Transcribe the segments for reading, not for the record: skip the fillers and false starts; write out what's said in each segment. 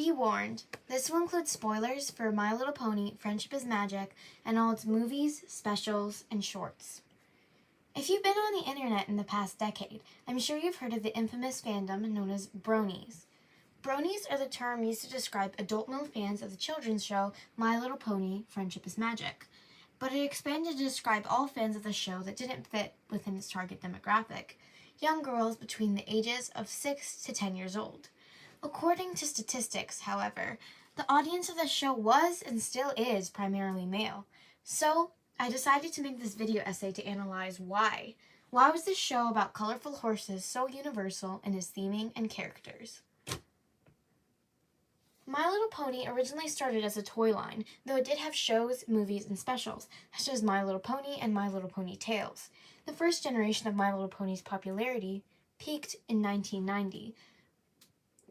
Be warned, this will include spoilers for My Little Pony, Friendship is Magic, and all its movies, specials, and shorts. If you've been on the internet in the past decade, I'm sure you've heard of the infamous fandom known as bronies. Bronies are the term used to describe adult male fans of the children's show My Little Pony, Friendship is Magic, but it expanded to describe all fans of the show that didn't fit within its target demographic, young girls between the ages of 6 to 10 years old. According to statistics, however, the audience of the show was and still is primarily male. So, I decided to make this video essay to analyze why. Why was this show about colorful horses so universal in its theming and characters? My Little Pony originally started as a toy line, though it did have shows, movies, and specials, such as My Little Pony and My Little Pony Tales. The first generation of My Little Pony's popularity peaked in 1990,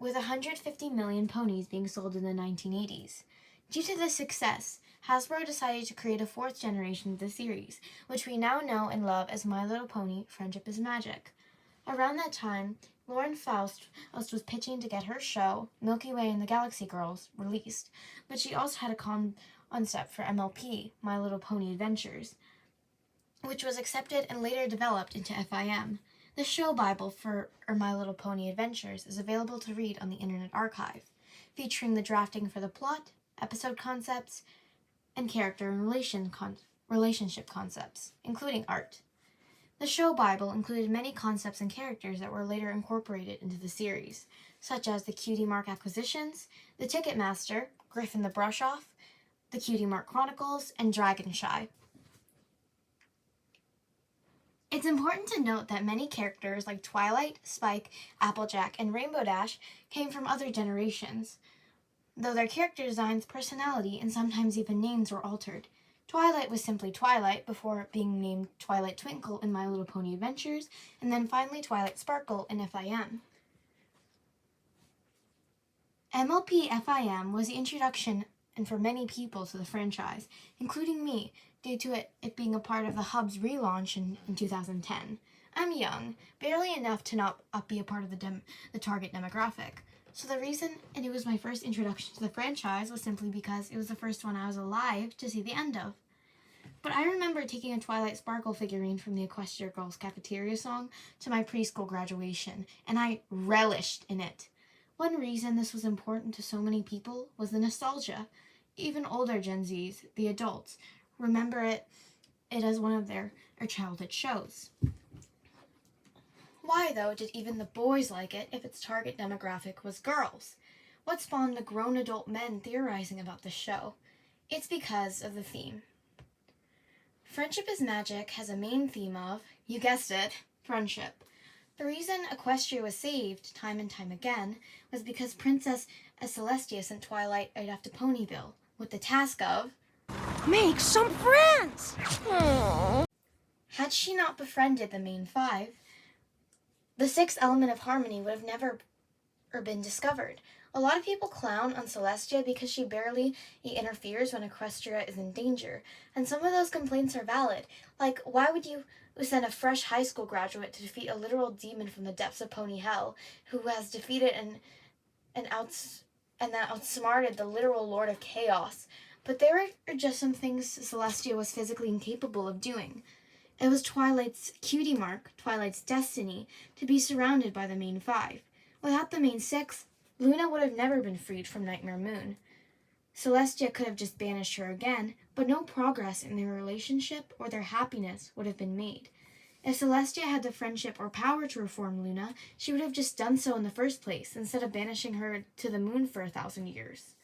with 150 million ponies being sold in the 1980s. Due to this success, Hasbro decided to create a fourth generation of the series, which we now know and love as My Little Pony, Friendship is Magic. Around that time, Faust was pitching to get her show, Milky Way and the Galaxy Girls, released, but she also had a concept for MLP, My Little Pony Adventures, which was accepted and later developed into FIM. The show Bible for My Little Pony Adventures is available to read on the Internet Archive, featuring the drafting for the plot, episode concepts, and character and relationship concepts, including art. The show Bible included many concepts and characters that were later incorporated into the series, such as the Cutie Mark Acquisitions, the Ticketmaster, Griffin the Brush-Off, the Cutie Mark Chronicles, and Dragonshy. It's important to note that many characters like Twilight, Spike, Applejack, and Rainbow Dash came from other generations, though their character designs, personality, and sometimes even names were altered. Twilight was simply Twilight before being named Twilight Twinkle in My Little Pony Adventures, and then finally Twilight Sparkle in FIM. MLP FIM was the introduction and for many people to the franchise, including me, due to it being a part of the Hub's relaunch in 2010. I'm young, barely enough to not be a part of the target demographic. So the reason it was my first introduction to the franchise was simply because it was the first one I was alive to see the end of. But I remember taking a Twilight Sparkle figurine from the Equestria Girls cafeteria song to my preschool graduation, and I relished in it. One reason this was important to so many people was the nostalgia. Even older Gen Zs, the adults, remember it as one of their childhood shows. Why, though, did even the boys like it if its target demographic was girls? What spawned the grown adult men theorizing about the show? It's because of the theme. Friendship is Magic has a main theme of, you guessed it, friendship. The reason Equestria was saved time and time again was because Princess Celestia sent Twilight right off to Ponyville with the task of make some friends! Aww. Had she not befriended the main five, the sixth element of harmony would have never been discovered. A lot of people clown on Celestia because she barely interferes when Equestria is in danger, and some of those complaints are valid. Like, why would you send a fresh high school graduate to defeat a literal demon from the depths of Pony Hell, who has defeated and outsmarted the literal Lord of Chaos? But there are just some things Celestia was physically incapable of doing. It was Twilight's cutie mark, Twilight's destiny, to be surrounded by the main five. Without the main six, Luna would have never been freed from Nightmare Moon. Celestia could have just banished her again, but no progress in their relationship or their happiness would have been made. If Celestia had the friendship or power to reform Luna, she would have just done so in the first place, instead of banishing her to the moon for 1,000 years.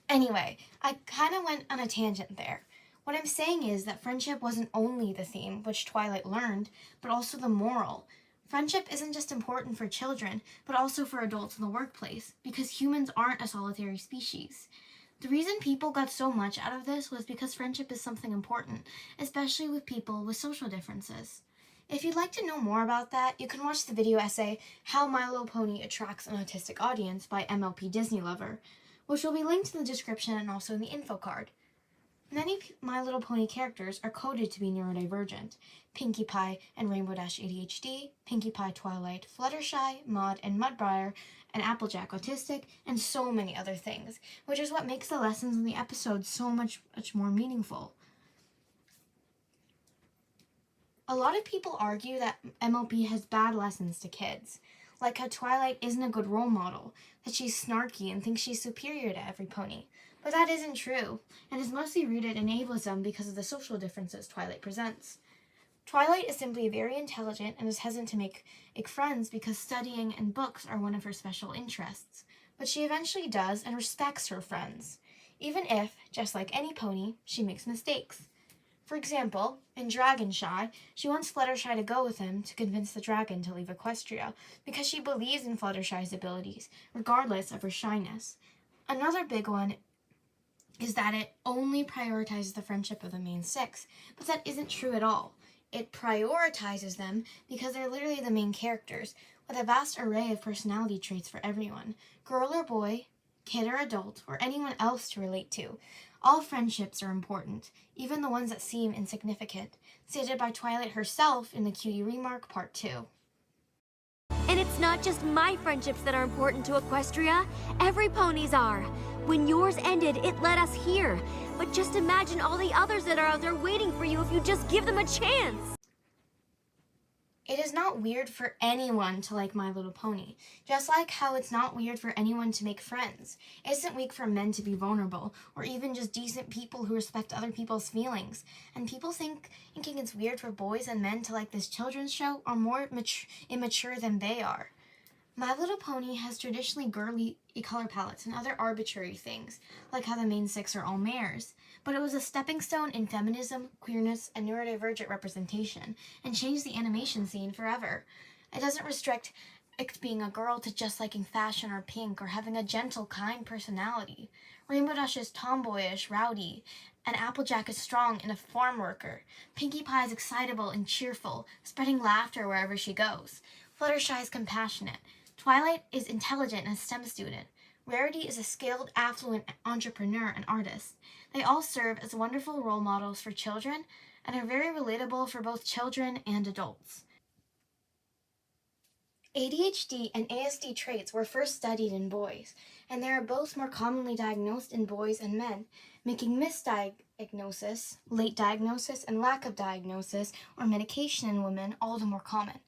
Anyway, I kind of went on a tangent there. What I'm saying is that friendship wasn't only the theme, which Twilight learned, but also the moral. Friendship isn't just important for children, but also for adults in the workplace, because humans aren't a solitary species. The reason people got so much out of this was because friendship is something important, especially with people with social differences. If you'd like to know more about that, you can watch the video essay, How My Little Pony Attracts an Autistic Audience by MLP Disney Lover, which will be linked in the description and also in the info card. Many My Little Pony characters are coded to be neurodivergent. Pinkie Pie and Rainbow Dash ADHD, Pinkie Pie Twilight Fluttershy, Maud and Mudbriar, and Applejack autistic, and so many other things, which is what makes the lessons in the episodes so much more meaningful. A lot of people argue that MLP has bad lessons to kids, like how Twilight isn't a good role model, that she's snarky and thinks she's superior to every pony. But that isn't true, and is mostly rooted in ableism because of the social differences Twilight presents. Twilight is simply very intelligent and is hesitant to make friends because studying and books are one of her special interests, but she eventually does and respects her friends, even if, just like any pony, she makes mistakes. For example, in Dragon Shy, she wants Fluttershy to go with him to convince the dragon to leave Equestria because she believes in Fluttershy's abilities, regardless of her shyness. Another big one is that it only prioritizes the friendship of the main six, but that isn't true at all. It prioritizes them because they're literally the main characters, with a vast array of personality traits for everyone, girl or boy, kid or adult, or anyone else to relate to. All friendships are important, even the ones that seem insignificant, stated by Twilight herself in the Cutie Remark Part 2. And it's not just my friendships that are important to Equestria. Every pony's are. When yours ended, it led us here. But just imagine all the others that are out there waiting for you if you just give them a chance. It is not weird for anyone to like My Little Pony, just like how it's not weird for anyone to make friends. It isn't weak for men to be vulnerable, or even just decent people who respect other people's feelings. And people thinking it's weird for boys and men to like this children's show are more immature than they are. My Little Pony has traditionally girly color palettes and other arbitrary things, like how the main six are all mares. But it was a stepping stone in feminism, queerness, and neurodivergent representation, and changed the animation scene forever. It doesn't restrict it being a girl to just liking fashion or pink or having a gentle, kind personality. Rainbow Dash is tomboyish, rowdy, and Applejack is strong and a farm worker. Pinkie Pie is excitable and cheerful, spreading laughter wherever she goes. Fluttershy is compassionate. Twilight is intelligent and a STEM student. Rarity is a skilled, affluent entrepreneur and artist. They all serve as wonderful role models for children and are very relatable for both children and adults. ADHD and ASD traits were first studied in boys, and they are both more commonly diagnosed in boys and men, making misdiagnosis, late diagnosis, and lack of diagnosis or medication in women all the more common.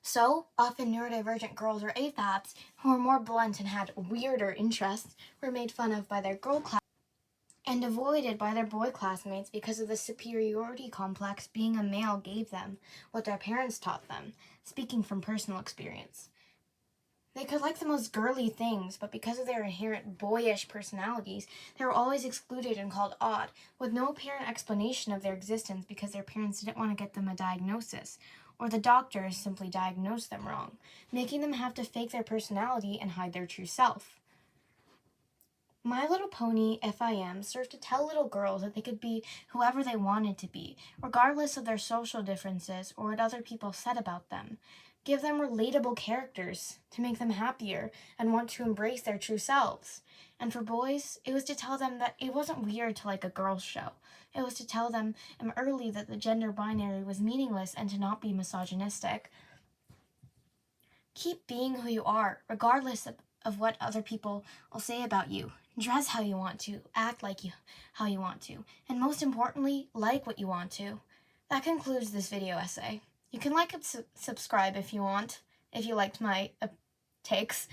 So, often neurodivergent girls or AFABs who were more blunt and had weirder interests were made fun of by their girl class and avoided by their boy classmates because of the superiority complex being a male gave them, what their parents taught them, speaking from personal experience. They could like the most girly things, but because of their inherent boyish personalities, they were always excluded and called odd, with no apparent explanation of their existence because their parents didn't want to get them a diagnosis, or the doctors simply diagnosed them wrong, making them have to fake their personality and hide their true self. My Little Pony FIM served to tell little girls that they could be whoever they wanted to be, regardless of their social differences or what other people said about them. Give them relatable characters to make them happier and want to embrace their true selves. And for boys, it was to tell them that it wasn't weird to like a girl's show. It was to tell them early that the gender binary was meaningless and to not be misogynistic. Keep being who you are, regardless of what other people will say about you. Dress how you want to, act how you want to, and most importantly, like what you want to. That concludes this video essay. You can like and subscribe if you want, if you liked my takes.